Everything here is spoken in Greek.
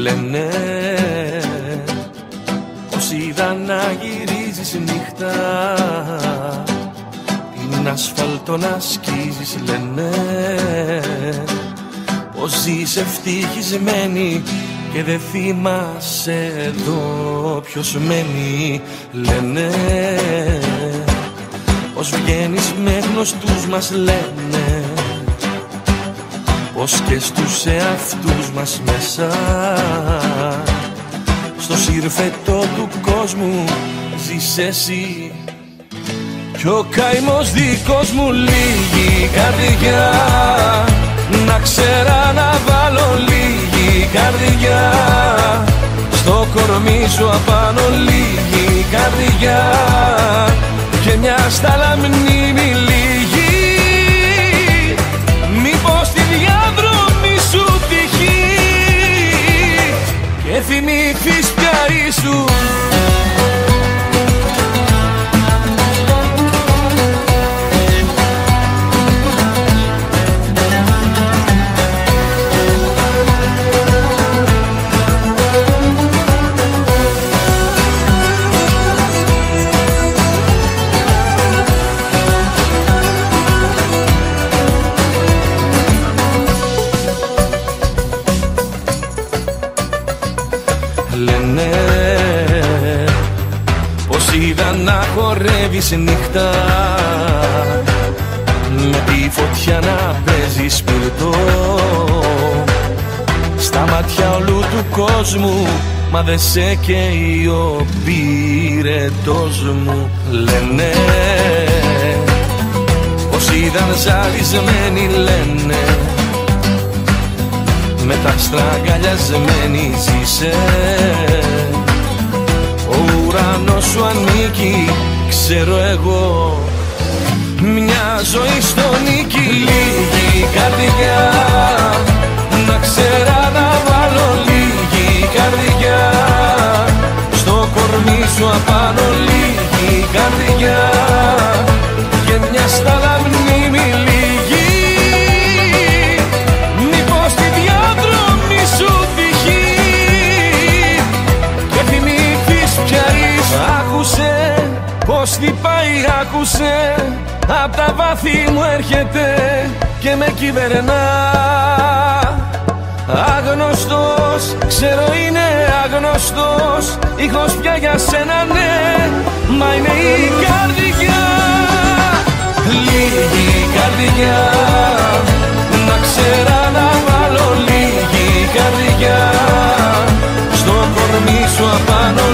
Λένε πως είδα να γυρίζεις νύχτα, την ασφαλτό να σκίζεις. Λένε πως ζεις ευτυχισμένη και δεν θυμάσαι εδώ ποιος μένει. Λένε πως βγαίνεις με γνωστούς μας. Λένε πως και στους εαυτούς μας μέσα στο σύρφετο του κόσμου ζεις εσύ κι ο καημός δικός μου. Λίγη καρδιά να ξέρα να βάλω, λίγη καρδιά στο κορμί σου απάνω, λίγη καρδιά και μια στάλα μνήμη λίγη. Μήπως τη διαδρομή σου τυχεί και θυμηθείς πια ήσου. Λένε πως είδα να χορεύεις νύχτα, με τη φωτιά να παίζεις σπιρτό στα μάτια όλου του κόσμου, μα δε σε καίει ο πυρετός μου. Λένε πως είδαν ζαλισμένοι, λένε με τα στραγγαλιασμένη ζήσε. Ο ουρανός σου ανήκει, ξέρω εγώ, μια ζωή στο νίκη. Λίγη καρδιά να ξέρα να βάλω, λίγη καρδιά στο κορμί σου απάνω, λίγη καρδιά και μια στάλα μνήμη λίγη. Μήπως τη διαδρομή σου τυχεί και θυμηθείς πια είσαι. Άκουσε πως τι πάει, άκουσε, απ' τα βάθη μου έρχεται και με κυβερνά. Άγνωστος, ξέρω είναι άγνωστος, ήχος πια για σένα ναι, μα είναι η καρδιά. Λίγη καρδιά να ξέρα να βάλω, λίγη καρδιά στο κορμί σου απάνω.